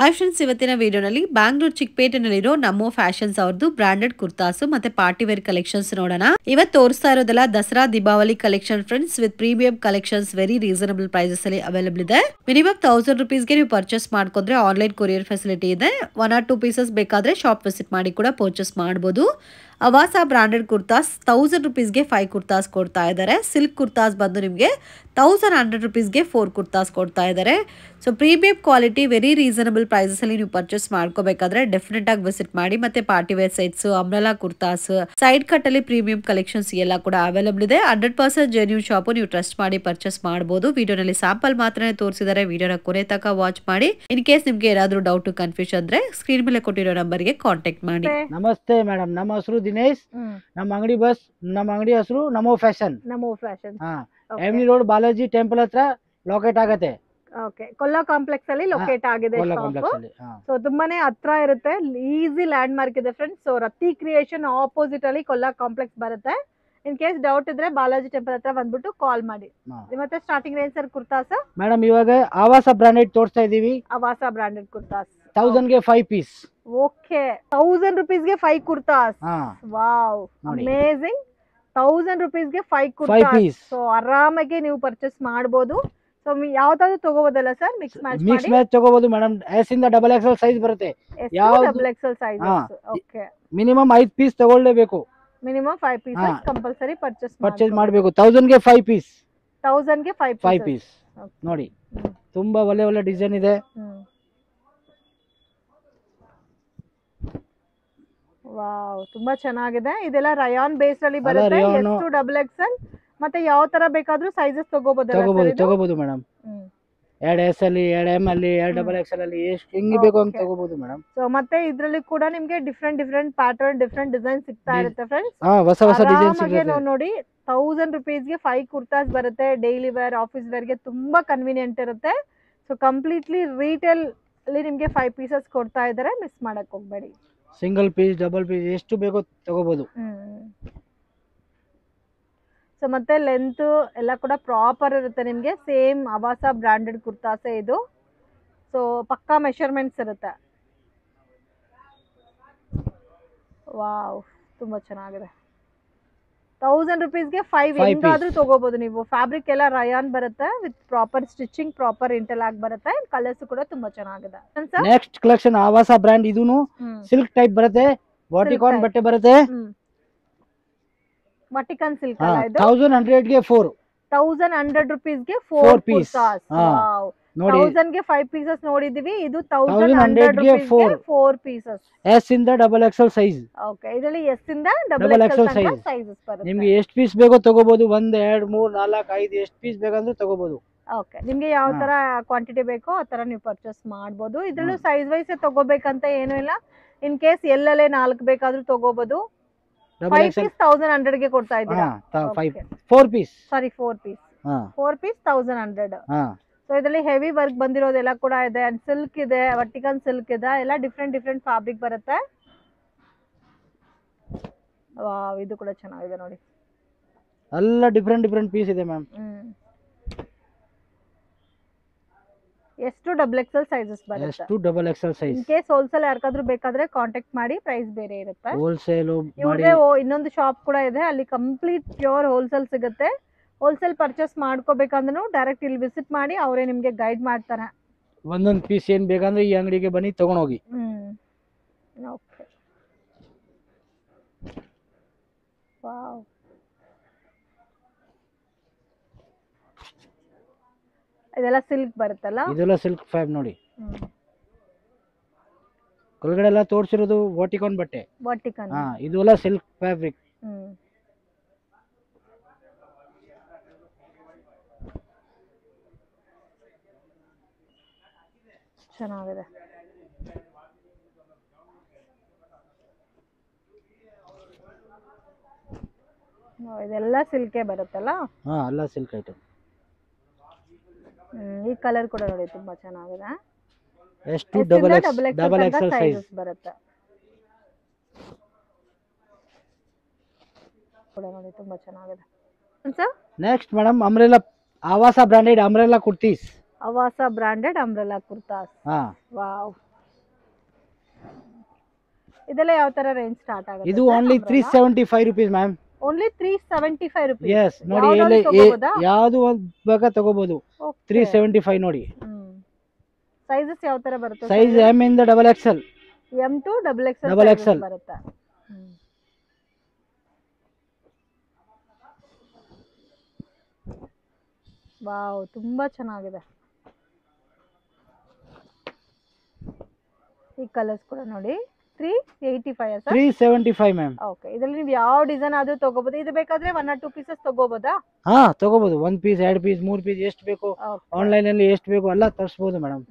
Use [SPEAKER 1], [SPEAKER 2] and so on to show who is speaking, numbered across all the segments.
[SPEAKER 1] Hi friends, ಇವತ್ತಿನ ವಿಡಿಯೋನಲ್ಲಿ ಬ್ಯಾಂಗ್ಳೂರ್ ಚಿಕ್ಕಪೇಟೆನಲ್ಲಿರೋ ನಮೋ fashions ಅವ್ರದ್ದು ಬ್ರಾಂಡೆಡ್ ಕುರ್ತಾಸ್ ಮತ್ತೆ ಪಾರ್ಟಿ ವೇರ್ ಕಲೆಕ್ಷನ್ಸ್ ನೋಡೋಣ. ಇವತ್ತು ತೋರಿಸ್ತಾ ಇರೋದೆಲ್ಲ Dasara Deepavali collection friends, with premium collections very reasonable prices ಅಲ್ಲಿ ಅವೈಲೇಬಲ್ ಇದೆ. ಮಿನಿಮಮ್ 1000 ರುಪೀಸ್ಗೆ ನೀವು ಪರ್ಚೇಸ್ ಮಾಡ್ಕೊಂಡ್ರೆ ಆನ್ಲೈನ್ ಕೊರಿಯರ್ ಫೆಸಿಲಿಟಿ ಇದೆ. 1 or 2 ಪೀಸಸ್ ಬೇಕಾದ್ರೆ ಶಾಪ್ ವಿಸಿಟ್ ಮಾಡಿ ಕೂಡ ಪರ್ಚೇಸ್ ಮಾಡಬಹುದು. ಅವಾಸ ಬ್ರಾಂಡೆಡ್ ಕುರ್ತಾಸ್ 1000 ರುಪೀಸ್ಗೆ 5 ಕುರ್ತಾಸ್ ಕೊಡ್ತಾ ಇದ್ದಾರೆ. ಸಿಲ್ಕ್ ಕುರ್ತಾಸ್ ಬಂದು ನಿಮಗೆ 1100 ರುಪೀಸ್ಗೆ 4 ಕುರ್ತಾಸ್ ಕೊಡ್ತಾ ಇದ್ದಾರೆ. So premium quality very reasonable prices ಅಲ್ಲಿ ನೀವು ಪರ್ಚೇಸ್ ಮಾಡ್ಕೋಬೇಕಾದ್ರೆ ಡೆಫಿನೆಟ್ ಆಗಿ ವಿಸಿಟ್ ಮಾಡಿ. ಮತ್ತೆ party wear sets, umbrella kurtas, side cut ಅಲ್ಲಿ ಪ್ರೀಮಿಯಂ ಕಲೆಕ್ಷನ್ಸ್ ಎಲ್ಲ ಕೂಡ ಅವೈಲೇಬಲ್ ಇದೆ. 100% ಜೆನ್ಯೂನ್ ಶಾಪ್, ನೀವು ಟ್ರಸ್ಟ್ ಮಾಡಿ ಪರ್ಚೇಸ್ ಮಾಡಬಹುದು. ವಿಡಿಯೋನಲ್ಲಿ ಸ್ಯಾಂಪಲ್ ಮಾತ್ರ ತೋರಿಸಿದ್ದಾರೆ. ವಿಡಿಯೋನ ಕೊನೆ ತನಕ ವಾಚ್ ಮಾಡಿ. ಇನ್ ಕೇಸ್ ನಿಮ್ಗೆ ಏನಾದ್ರೂ ಡೌಟ್ ಕನ್ಫ್ಯೂಷನ್ ಅಂದ್ರೆ ಸ್ಕ್ರೀನ್ ಮೇಲೆ ಕೊಟ್ಟಿರೋ ನಂಬರ್ಗೆ ಕಾಂಟ್ಯಾಕ್ಟ್ ಮಾಡಿ.
[SPEAKER 2] ನಮಸ್ತೆ ಮೇಡಮ್, ನಮ್ಮ ಹೆಸರು ದಿನೇಶ್. ನಮ್ಮ ಅಂಗಡಿ ಹೆಸರು ನಮೋ ಫ್ಯಾಷನ್. ಎಮ್ನಿ ರೋಡ್ ಬಾಲಾಜಿ ಟೆಂಪಲ್ ಹತ್ರ ಲೊಕೇಟ್ ಆಗತ್ತೆ.
[SPEAKER 3] ಕೊಲ್ಲಾ ಕಾಂಪ್ಲೆಕ್ಸ್ ಅಲ್ಲಿ ಲೊಕೇಟ್ ಆಗಿದೆ. ಸೊ ತುಂಬಾನೇ ಹತ್ರ ಇರುತ್ತೆ, ಈಸಿ ಲ್ಯಾಂಡ್ ಮಾರ್ಕ್ ಇದೆ ಫ್ರೆಂಡ್ಸ್. ಸೊ ರತಿ ಕ್ರಿಯೇಷನ್ ಆಪೋಸಿಟ್ ಅಲ್ಲಿ ಕೊಲ್ಲಾ ಕಾಂಪ್ಲೆಕ್ಸ್ ಬರುತ್ತೆ. ಇನ್ ಕೇಸ್ ಡೌಟ್ ಇದ್ರೆ ಬಾಲಾಜಿ ಟೆಂಪಲ್ ಹತ್ರ ಬಂದ್ಬಿಟ್ಟು ಕಾಲ್ ಮಾಡಿ. ಮತ್ತೆ starting range sir kurtas
[SPEAKER 2] madam ಇವಾಗ ಆವಾಸ ಬ್ರಾಂಡೆಡ್ ತೋರಿಸ್ತಾ ಇದೀವಿ.
[SPEAKER 3] ಆವಾಸ ಬ್ರಾಂಡೆಡ್ ಕುರ್ತಾಸ್
[SPEAKER 2] 1000 ಗೆ 5 ಪೀಸ್.
[SPEAKER 3] ಓಕೆ, 1000 ರುಪೀಸ್ಗೆ 5 ಕುರ್ತಾಸ್. Wow, amazing. 1000 ರುಪೀಸ್ಗೆ 5 ಕುರ್ತಾಸ್. ಸೊ ಆರಾಮಾಗಿ ನೀವು ಪರ್ಚೇಸ್ ಮಾಡಬಹುದು. ಸೊ ಯಾವ್ದಾದ್ರು ತಗೋಬೋದಲ್ಲ ಸರ್? ಮಿಕ್ಸ್
[SPEAKER 2] ಮ್ಯಾಚ್ ತಗೋಬಹುದು ಮೇಡಮ್. ಎಸ್ ಇಂದ ಡಬಲ್ ಎಕ್ಸೆಲ್ ಸೈಜ್ ಬರುತ್ತೆ.
[SPEAKER 3] Double XL size. Okay,
[SPEAKER 2] minimum 5 piece ತಗೊಳ್ಳೇಬೇಕು.
[SPEAKER 3] ಮಿನಿಮಮ್ 5 ಪೀಸಸ್ ಕಂಪಲ್ಸರಿ
[SPEAKER 2] ಪರ್ಚೇಸ್ ಮಾಡಬೇಕು. 1000 ಗೆ 5 ಪೀಸ್.
[SPEAKER 3] 1000 ಗೆ 5
[SPEAKER 2] ಪೀಸ್ ನೋಡಿ, ತುಂಬಾ ಒಳ್ಳೆ ಡಿಸೈನ್ ಇದೆ.
[SPEAKER 3] ವಾವ್, ತುಂಬಾ ಚೆನ್ನಾಗಿದೆ. ಇದೆಲ್ಲ ರಯಾನ್ ಬೇಸ್ ಅಲ್ಲಿ ಬರುತ್ತೆ. ಎಷ್ಟು ಡಬಲ್ ಎಕ್ಸೆಲ್ ಮತ್ತೆ ಯಾವ ತರ ಬೇಕಾದ್ರೂ ಸೈಜಸ್
[SPEAKER 2] ತಗೋಬಹುದು ಮೇಡಮ್. 2 ಎಸ್ ಅಲ್ಲಿ, 2 ಎಂ ಅಲ್ಲಿ, 2 ಡಬಲ್ ಎಕ್ಸೆಲ್ ಅಲ್ಲಿ, ಎಷ್ಟು ಹೆಂಗೆ ಬೇಕು ಅಂತ ತಗೋಬಹುದು ಮೇಡಮ್.
[SPEAKER 3] ಸೊ ಮತ್ತೆ ಇದ್ರಲ್ಲಿ ಕೂಡ ನಿಮ್ಗೆ ಡಿಫ್ರೆಂಟ್ ಪ್ಯಾಟರ್ನ್, ಡಿಫ್ರೆಂಟ್ ಡಿಸೈನ್ ಸಿಗ್ತಾ ಇರುತ್ತೆ ಫ್ರೆಂಡ್ಸ್.
[SPEAKER 2] ಹೊಸ ಡಿಸೈನ್ ಸಿಗುತ್ತೆ
[SPEAKER 3] ನೋಡಿ. 1000 ರುಪೀಸ್ಗೆ 5 ಕುರ್ತಾಸ್ ಬರುತ್ತೆ. ಡೈಲಿ ವೇರ್, ಆಫೀಸ್ ವೇರ್ ಗೆ ತುಂಬಾ ಕನ್ವೀನಿಯಂಟ್ ಇರುತ್ತೆ. ಸೊ ಕಂಪ್ಲೀಟ್ಲಿ ರೀಟೇಲ್ ಅಲ್ಲಿ ನಿಮ್ಗೆ 5 ಪೀಸಸ್ ಕೊಡ್ತಾ ಇದ್ದಾರೆ. ಮಿಸ್ ಮಾಡಕ್ ಹೋಗ್ಬೇಡಿ.
[SPEAKER 2] ಸಿಂಗಲ್ ಪೀಸ್, ಡಬಲ್ ಪೀಸ್ ಎಷ್ಟು ಬೇಕೋ ತಗೋಬಹುದು.
[SPEAKER 3] ಸೊ ಮತ್ತೆ ಲೆಂತ್ ಎಲ್ಲ ಕೂಡ ಪ್ರಾಪರ್ ಇರುತ್ತೆ ನಿಮ್ಗೆ. ಸೇಮ್ ಆವಾಸ ಬ್ರಾಂಡೆಡ್ ಕುರ್ತಾಸೆ ಇದು. ಸೊ ಪಕ್ಕಾ ಮೆಷರ್ಮೆಂಟ್ಸ್ ಇರುತ್ತೆ. ವಾವ್, ತುಂಬಾ ಚೆನ್ನಾಗಿದೆ. 1000 ರುಪೀಸ್ಗೆ 5 ಹೆಂಗಾದ್ರೂ ತಗೋಬಹುದು ನೀವು. ಫ್ಯಾಬ್ರಿಕ್ ಎಲ್ಲ ರಯಾನ್ ಬರುತ್ತೆ, with proper stitching, proper interlock ಬರುತ್ತೆ. ಕಲರ್ಸ್ ಕೂಡ ತುಂಬಾ ಚೆನ್ನಾಗಿದೆ.
[SPEAKER 2] ನೆಕ್ಸ್ಟ್ ಕಲೆಕ್ಷನ್ ಆವಾಸ ಬ್ರಾಂಡ್. ಇದೂನು ಸಿಲ್ಕ್ ಟೈಪ್ ಬರುತ್ತೆ. ವಾಟಿಕಾನ್ ಬಟ್ಟೆ ಬರುತ್ತೆ.
[SPEAKER 3] ವಾಟಿಕಾನ್ ಸಿಲ್ಕ್ ಅಲ್ಲ ಇದು.
[SPEAKER 2] 1100 ಗೆ 4.
[SPEAKER 3] 1100 ರುಪೀಸ್ಗೆ 4 ಪೀಸ್. ವಾವ್, 1000 ಗೆ 5 ಪೀಸಸ್ ನೋಡಿದೀವಿ. ಇದು 1100 ಗೆ 4 ಪೀಸಸ್.
[SPEAKER 2] ಎಸ್ ಇಂದ ಡಬಲ್ ಎಕ್ಸೆಲ್ ಸೈಜ್.
[SPEAKER 3] ಓಕೆ, ಇದರಲ್ಲಿ ಎಸ್ ಇಂದ ಡಬಲ್ ಎಕ್ಸೆಲ್ ಸೈಜಸ್ ಬರುತ್ತೆ.
[SPEAKER 2] ನಿಮಗೆ ಎಷ್ಟು ಪೀಸ್ ಬೇಕೋ ತಗೋಬಹುದು. 1 2 3 4 5 ಎಷ್ಟು ಪೀಸ್ ಬೇಕಂದ್ರೂ ತಗೋಬಹುದು.
[SPEAKER 3] ಓಕೆ, ನಿಮ್ಗೆ ಯಾವ ತರ ಕ್ವಾಂಟಿಟಿ ಬೇಕೋ ಆ ತರ ನೀವು ಪರ್ಚೇಸ್ ಮಾಡಬಹುದು. ಇದ್ರಲ್ಲೂ ಸೈಜ್ ವೈಸ್ ತಗೋಬೇಕಂತ ಏನು ಇಲ್ಲ. ಇನ್ ಕೇಸ್ ಎಲ್ಲೆಲ್ಲೇ 4 ಬೇಕಾದ್ರೂ ತಗೋಬಹುದು. 5 ಪೀಸ್ 1100 ಗೆ ಕೊಡ್ತಾ ಇದ್ದೀರಾ.
[SPEAKER 2] 4 ಪೀಸ್
[SPEAKER 3] 1100. ಸೊ ಇದರಲ್ಲಿ ಹೆವಿ ವರ್ಕ್ ಬಂದಿರೋದೆಲ್ಲ ಕೂಡ ಇದೆ. ಅಂಡ್ ಸಿಲ್ಕ್ ಇದೆ, ವರ್ಟಿಕಲ್ ಸಿಲ್ಕ್ ಇದೆ, ಎಲ್ಲ ಡಿಫ್ರೆಂಟ್ ಫ್ಯಾಬ್ರಿಕ್ ಬರುತ್ತೆ. ವಾವ್, ಇದು ಕೂಡ ಚೆನ್ನಾಗಿದೆ ನೋಡಿ.
[SPEAKER 2] ಎಲ್ಲ ಡಿಫ್ರೆಂಟ್ ಪೀಸ್ ಇದೆ ಮ್ಯಾಮ್.
[SPEAKER 3] ಎಷ್ಟು ಡಬಲ್ ಎಕ್ಸೆಲ್ ಸೈಜಸ್ ಬರುತ್ತೆ.
[SPEAKER 2] ಎಷ್ಟು double XL size.
[SPEAKER 3] In case wholesale ಯಾರಿಗಾದ್ರೂ ಬೇಕಾದ್ರೆ ಕಾಂಟ್ಯಾಕ್ಟ್ ಮಾಡಿ. ಪ್ರೈಸ್ ಬೇರೆ ಇರುತ್ತೆ.
[SPEAKER 2] ಹೋಲ್ಸೇಲ್
[SPEAKER 3] ಇವ್ರಿಗೆ ಇನ್ನೊಂದು ಶಾಪ್ ಕೂಡ ಇದೆ, ಅಲ್ಲಿ ಕಂಪ್ಲೀಟ್ ಪ್ಯೂರ್ ಹೋಲ್ಸೇಲ್ ಸಿಗುತ್ತೆ. ಹೋಲ್ಸೇಲ್ ಪರ್ಚೇಸ್ ಮಾಡ್ಕೋಬೇಕಂದ್ರೂ ಡೈರೆಕ್ಟ್ ಇಲ್ಲಿ ವಿಸಿಟ್ ಮಾಡಿ, ಅವರೇ ನಿಮ್ಗೆ ಗೈಡ್ ಮಾಡ್ತಾರೆ.
[SPEAKER 2] ಒಂದೊಂದು ಪೀಸ್ ಏನ್ ಬೇಕಂದ್ರೆ ಈ ಅಂಗಡಿಗೆ ಬನ್ನಿ ತಗೊಂಡ್ ಹೋಗಿ.
[SPEAKER 3] ಓಕೆ, ವಾವ್, ಇದೆಲ್ಲ ಸಿಲ್ಕ್ ಬರುತ್ತಲ್ಲ.
[SPEAKER 2] ಇದೆಲ್ಲ ಸಿಲ್ಕ್ ಫ್ಯಾಬ್ ನೋಡಿ. ಕೆಳಗಡೆ ಎಲ್ಲ ತೋರಿಸಿರೋದು ವಾಟಿಕಾನ್ ಬಟ್ಟೆ.
[SPEAKER 3] ವಾಟಿಕಾನ್,
[SPEAKER 2] ಇದೆಲ್ಲ ಸಿಲ್ಕ್ ಫ್ಯಾಬ್ರಿಕ್.
[SPEAKER 3] ಚೆನ್ನಾಗಿದೆ. ಇದೆಲ್ಲ ಸಿಲ್ಕೇ ಬರುತ್ತಲ್ಲ.
[SPEAKER 2] ಎಲ್ಲ ಸಿಲ್ಕ್ ಐಟಮ್.
[SPEAKER 3] ಈ ಕಲರ್ ಕೂಡ ನೋಡಿ ತುಂಬಾ ಚೆನ್ನಾಗಿದೆ.
[SPEAKER 2] ಎಷ್ಟು ಡಬಲ್ ಎಕ್ಸೆಲ್ ಸೈಜ್
[SPEAKER 3] ಬರುತ್ತೆ. ಕೂಡ ನೋಡಿ ತುಂಬಾ ಚೆನ್ನಾಗಿದೆ.
[SPEAKER 2] Next madam, umbrella Avasa branded umbrella kurtis.
[SPEAKER 3] Avasa branded umbrella kurtas.
[SPEAKER 2] ಹಾ
[SPEAKER 3] ವಾವ್, ಇದೆಲ್ಲ ಯಾವ ತರ ರೇಂಜ್ ಸ್ಟಾರ್ಟ್ ಆಗುತ್ತೆ?
[SPEAKER 2] ಇದು only 375 rupees ma'am.
[SPEAKER 3] Only 375 rupees.
[SPEAKER 2] Yes ನೋಡಿ,
[SPEAKER 3] ಯಾವ್ದಾದ್ರು ತಗೋಬೋದಾ?
[SPEAKER 2] ಯಾವುದು ಒಂದು ಬೇಕಾ ತಗೋಬಹುದು. 375 ನೋಡಿ.
[SPEAKER 3] ಸೈಜಸ್ ಯಾವ ತರ ಬರುತ್ತೆ?
[SPEAKER 2] ಸೈಜ್ ಎಂ ಇಂದ double XL,
[SPEAKER 3] M to double
[SPEAKER 2] Double
[SPEAKER 3] XL
[SPEAKER 2] XL.
[SPEAKER 3] ಬರುತ್ತೆ. ವಾವ್, ತುಂಬಾ ಚೆನ್ನಾಗಿದೆ. ಈ ಕಲರ್ಸ್ ಕೂಡ ನೋಡಿ. 385 ಸರ್?
[SPEAKER 2] 375 ಮ್ಯಾಮ್.
[SPEAKER 3] ಓಕೆ, ಇದರಲ್ಲಿ ನೀವು ಯಾವ ಡಿಸೈನ್ ಆದ್ರೂ ತಗೋಬಹುದು. ಇದು ಬೇಕಾದ್ರೆ 1 or 2 ಪೀಸಸ್ ತಗೋಬಹುದಾ?
[SPEAKER 2] ಹಾ ತಗೋಬಹುದು. 1 ಪೀಸ್, 2 ಪೀಸ್, 3 ಪೀಸ್ ಎಷ್ಟು ಬೇಕು, ಆನ್ಲೈನ್ ಅಲ್ಲಿ ಎಷ್ಟು ಬೇಕು ಎಲ್ಲ ತರಿಸಬಹುದು ಮೇಡಮ್.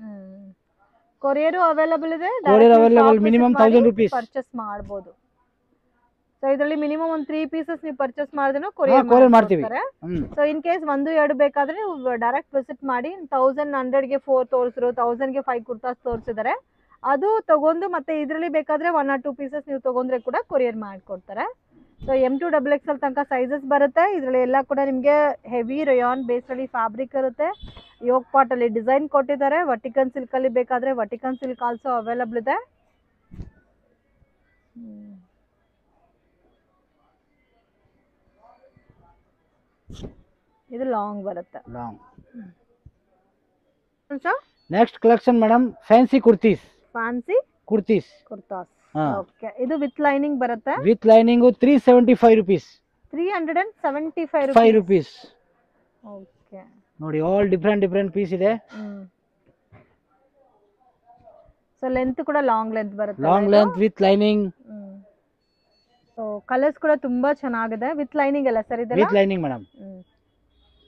[SPEAKER 3] ಕೊರಿಯರ್ ಅವೈಲೇಬಲ್ ಇದೆ.
[SPEAKER 2] Courier available minimum 1000 rupees
[SPEAKER 3] purchase ಮಾಡಬಹುದು. ಸೊ ಇದರಲ್ಲಿ ಮಿನಿಮಮ್ ಒಂದು 3 ಪೀಸಸ್ ನೀವು ಪರ್ಚೇಸ್ ಮಾಡಿದ್ರೂ ಕೊರಿಯರ್
[SPEAKER 2] ಮಾಡ್ತೀವಿ.
[SPEAKER 3] ಸೊ ಇನ್ ಕೇಸ್ 1-2 ಬೇಕಾದ್ರೆ ನೀವು ಡೈರೆಕ್ಟ್ ವಿಸಿಟ್ ಮಾಡಿ. 1100 ಗೆ 4 ತೋರಿಸಿದ್ರು, 1000 ಗೆ 5 ಕುರ್ತಾಸ್ ತೋರಿಸಿದ್ದಾರೆ. ಅದು ತಗೊಂಡು ಮತ್ತೆ ಇದರಲ್ಲಿ ಬೇಕಾದ್ರೆ 1 or 2 ಪೀಸಸ್ ನೀವು ತಗೊಂಡ್ರೆ ಕೂಡ ಕೊರಿಯರ್ ಮಾಡಿಕೊಡ್ತಾರೆ. So M to double XL ತನಕ ಸೈಜಸ್ ಬರುತ್ತೆ. ಇದರಲ್ಲಿ ಎಲ್ಲ ಕೂಡ ನಿಮಗೆ ಹೆವಿ ರಯಾನ್ ಬೇಸ್ ಅಲ್ಲಿ ಫ್ಯಾಬ್ರಿಕ್ ಇರುತ್ತೆ. ಯೋಗ್ ಪಾಟ್ ಅಲ್ಲಿ ಡಿಸೈನ್ ಕೊಟ್ಟಿದ್ದಾರೆ. ವರ್ಟಿಕನ್ ಸಿಲ್ಕ್ ಅಲ್ಲಿ ಬೇಕಾದ್ರೆ ವರ್ಟಿಕನ್ ಸಿಲ್ಕ್ ಆಲ್ಸೋ ಅವೈಲೇಬಲ್ ಇದೆ. ಇದು ಲಾಂಗ್ ಬರುತ್ತೆ.
[SPEAKER 2] Long.
[SPEAKER 3] Sir
[SPEAKER 2] next collection madam, fancy kurtis.
[SPEAKER 3] Fancy
[SPEAKER 2] kurtis
[SPEAKER 3] kurtas. Okay, ಇದು ವಿತ್ ಲೈನಿಂಗ್ ಬರುತ್ತೆ.
[SPEAKER 2] With lining 375 rupees.
[SPEAKER 3] 375
[SPEAKER 2] rupees.
[SPEAKER 3] Okay
[SPEAKER 2] ನೋಡಿ, ಆಲ್ ಡಿಫರೆಂಟ್ ಪೀಸ್ ಇದೆ.
[SPEAKER 3] ಸೊ ಲೆಂತ್ ಕೂಡ ಲಾಂಗ್ ಲೆಂತ್ ಬರುತ್ತೆ.
[SPEAKER 2] Long length with lining.
[SPEAKER 3] So colours ಕೂಡ ತುಂಬಾ ಚೆನ್ನಾಗಿದೆ. ವಿತ್ ಲೈನಿಂಗ್ ಅಲ್ಲ ಸರ್ ಇದೆಲ್ಲ?
[SPEAKER 2] With lining madam.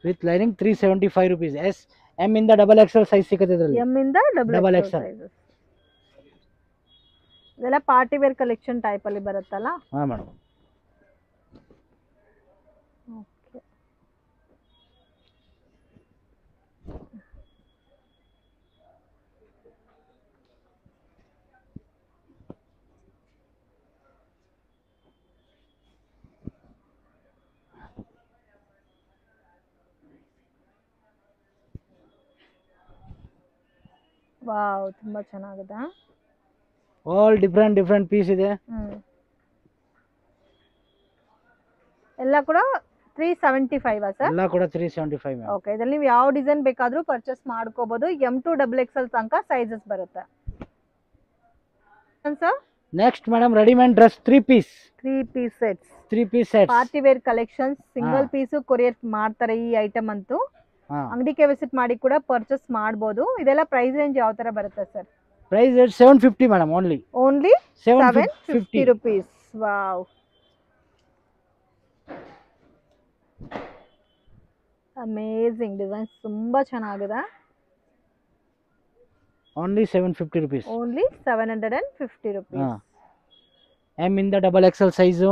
[SPEAKER 2] With lining 375 rupees. S M ಇಂದ ಡಬಲ್ ಎಕ್ಸೆಲ್ ಸೈಜ್ ಸಿಗುತ್ತೆ ಇದರಲ್ಲಿ.
[SPEAKER 3] ಎಂ ಇಂದ ಡಬಲ್ ಎಕ್ಸೆಲ್ ಸೈಜಸ್. ಇದೆಲ್ಲ ಪಾರ್ಟಿ ವೇರ್ ಕಲೆಕ್ಷನ್ ಟೈಪ್ ಅಲ್ಲಿ ಬರುತ್ತಲ್ಲ?
[SPEAKER 2] ಹಾ ಮೇಡಮ್.
[SPEAKER 3] ಓಕೆ, ವಾವ್, ತುಂಬಾ ಚೆನ್ನಾಗಿದೆ.
[SPEAKER 2] ಆಲ್ ಡಿಫರೆಂಟ್ ಪೀಸ್ ಇದೆ.
[SPEAKER 3] ಎಲ್ಲ ಕೂಡ 375 ಸರ್?
[SPEAKER 2] ಎಲ್ಲ ಕೂಡ 375 ಮ್ಯಾಮ್.
[SPEAKER 3] ಓಕೆ, ಇದರಲ್ಲಿ ನೀವು ಯಾವ ಡಿಸೈನ್ ಬೇಕಾದ್ರೂ ಪರ್ಚೇಸ್ ಮಾಡ್ಕೋಬಹುದು. ಎಂ ಟು ಡಬಲ್ ಎಕ್ಸೆಲ್ ತನಕ ಸೈಜಸ್ ಬರುತ್ತೆ. Sir
[SPEAKER 2] next madam, readymade dress 3 piece
[SPEAKER 3] sets.
[SPEAKER 2] 3 piece sets.
[SPEAKER 3] Party wear collections. Single piece courier ಮಾಡ್ತಾರೆ ಈ ಐಟಮ್ ಅಂತೂ. ಅಂಗಡಿಗೆ ವಿಸಿಟ್ ಮಾಡಿ ಕೂಡ ಪರ್ಚೇಸ್ ಮಾಡಬಹುದು. ಇದೆಲ್ಲ ಪ್ರೈಸ್ ರೇಂಜ್ ಯಾವ ತರ ಬರುತ್ತೆ sir?
[SPEAKER 2] Price 750 madam. Only
[SPEAKER 3] 750 rupees. Wow, amazing designs, ತುಂಬಾ ಚೆನ್ನಾಗಿದೆ.
[SPEAKER 2] Only 750 rupees.
[SPEAKER 3] Only 750 rupees.
[SPEAKER 2] M ಇಂದ double XL size.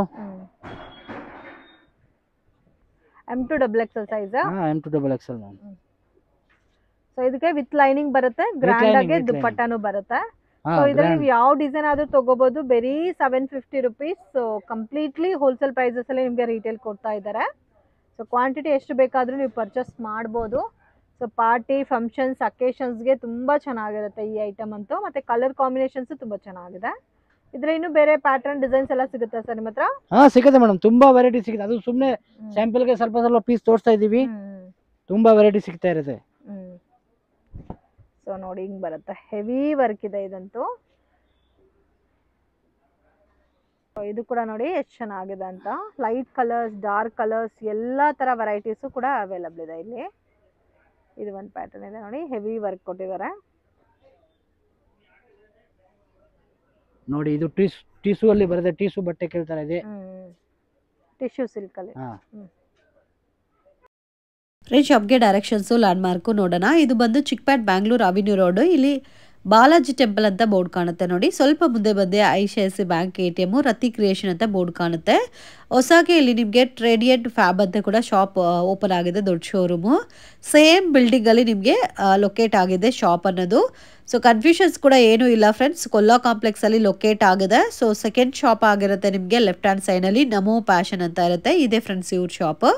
[SPEAKER 3] M to double XL size.
[SPEAKER 2] M to double XL ma'am.
[SPEAKER 3] So ಇದಕ್ಕೆ ವಿತ್ ಲೈನಿಂಗ್ ಬರುತ್ತೆ. Grand ಆಗಿ ದುಪ್ಪಟ್ಟಾನು ಬರುತ್ತೆ. ಸೊ ಇದರಲ್ಲಿ ನೀವು ಯಾವ ಡಿಸೈನ್ ಆದ್ರೂ ತಗೋಬಹುದು. ಬರೀ 750 rupees. So completely wholesale prices ಅಲ್ಲಿ ನಿಮಗೆ ರಿಟೇಲ್ ಕೊಡ್ತಾ ಇದ್ದಾರೆ. ಸೊ ಕ್ವಾಂಟಿಟಿ ಎಷ್ಟು ಬೇಕಾದ್ರೂ ನೀವು ಪರ್ಚೇಸ್ ಮಾಡ್ಬೋದು. ಸೊ ಪಾರ್ಟಿ, ಫಂಕ್ಷನ್ಸ್, ಅಕೇಶನ್ಸ್ಗೆ ತುಂಬಾ ಚೆನ್ನಾಗಿರುತ್ತೆ ಈ ಐಟಮ್ ಅಂತೂ. ಮತ್ತೆ ಕಲರ್ ಕಾಂಬಿನೇಷನ್ಸ್ ತುಂಬಾ ಚೆನ್ನಾಗಿದೆ. ಇದ್ರೆ ಇನ್ನು ಬೇರೆ ಪ್ಯಾಟರ್ನ್ ಡಿಸೈನ್ಸ್ ಎಲ್ಲ ಸಿಗುತ್ತೆ ಸರ್ ನಿಮ್ಮ ಹತ್ರ?
[SPEAKER 2] ಸಿಗುತ್ತೆ ಮೇಡಮ್, ತುಂಬಾ ವೆರೈಟಿ ಸಿಗುತ್ತೆ. ಅದು ಸುಮ್ಮನೆ ಸ್ಯಾಂಪಲ್ ಗೆ ಸ್ವಲ್ಪ ಪೀಸ್ ತೋರಿಸ್ತಾ ಇದೀವಿ. ತುಂಬಾ ವೆರೈಟಿ ಸಿಗ್ತಾ ಇರುತ್ತೆ.
[SPEAKER 3] ಸೊ ನೋಡಿ, ಹಿಂಗ್ ಬರುತ್ತೆ. ಹೆವಿ ವರ್ಕ್ ಇದೆ ಇದಂತೂ. ಇದು ಕೂಡ ನೋಡಿ ಎಷ್ಟು ಚೆನ್ನಾಗಿದೆ ಅಂತ. ಲೈಟ್ ಕಲರ್ಸ್, ಡಾರ್ಕ್ ಕಲರ್ಸ್, ಎಲ್ಲಾ ತರ ವೆರೈಟೀಸ್ ಕೂಡ ಅವೈಲಬಲ್ ಇದೆ ಇಲ್ಲಿ. ಇದು ಒಂದು ಪ್ಯಾಟರ್ನ್ ಇದೆ ನೋಡಿ, ಹೆವಿ ವರ್ಕ್ ಕೊಟ್ಟಿದ್ದಾರೆ
[SPEAKER 2] ನೋಡಿ. ಇದು ಟಿಶ್ಯೂ ಅಲ್ಲಿ ಬರುತ್ತೆ. ಟಿಶ್ಯೂ ಬಟ್ಟೆ ಕೇಳ್ತಾರೆ ಇದೆ.
[SPEAKER 3] ಟಿಶ್ಯೂ ಸಿಲ್ಕ್ ಅಲ್ಲಿ.
[SPEAKER 1] ಫ್ರೆಂಡ್ಸ್, ಶಾಪ್ಗೆ ಡೈರೆಕ್ಷನ್ಸು ಲ್ಯಾಂಡ್ ಮಾರ್ಕು ನೋಡೋಣ. ಇದು ಬಂದು ಚಿಕ್ಪೇಟ್, ಬ್ಯಾಂಗ್ಳೂರ್ ಅವಿನ್ಯೂ ರೋಡ್. ಇಲ್ಲಿ ಬಾಲಾಜಿ ಟೆಂಪಲ್ ಅಂತ ಬೋರ್ಡ್ ಕಾಣುತ್ತೆ ನೋಡಿ. ಸ್ವಲ್ಪ ಮುಂದೆ ಬಂದೆ ICICI ಬ್ಯಾಂಕ್ ATM, ರತಿ ಕ್ರಿಯೇಷನ್ ಅಂತ ಬೋರ್ಡ್ ಕಾಣುತ್ತೆ. ಹೊಸಾಗೆ ಇಲ್ಲಿ ನಿಮಗೆ ಟ್ರೇಡಿಯಂಟ್ ಫ್ಯಾಬ್ ಅಂತ ಕೂಡ ಶಾಪ್ ಓಪನ್ ಆಗಿದೆ, ದೊಡ್ಡ ಶೋರೂಮು. ಸೇಮ್ ಬಿಲ್ಡಿಂಗ್ ಅಲ್ಲಿ ನಿಮಗೆ ಲೊಕೇಟ್ ಆಗಿದೆ ಶಾಪ್ ಅನ್ನೋದು. ಸೊ ಕನ್ಫ್ಯೂಷನ್ಸ್ ಕೂಡ ಏನೂ ಇಲ್ಲ ಫ್ರೆಂಡ್ಸ್. ಕೊಲ್ಲಾ ಕಾಂಪ್ಲೆಕ್ಸ್ ಅಲ್ಲಿ ಲೊಕೇಟ್ ಆಗಿದೆ. ಸೊ ಸೆಕೆಂಡ್ ಶಾಪ್ ಆಗಿರುತ್ತೆ ನಿಮಗೆ ಲೆಫ್ಟ್ ಹ್ಯಾಂಡ್ ಸೈಡ್ ಅಲ್ಲಿ ನಮೋ ಫ್ಯಾಷನ್ ಅಂತ ಇರುತ್ತೆ. ಇದೆ ಫ್ರೆಂಡ್ಸ್ ಇವ್ರ ಶಾಪ್.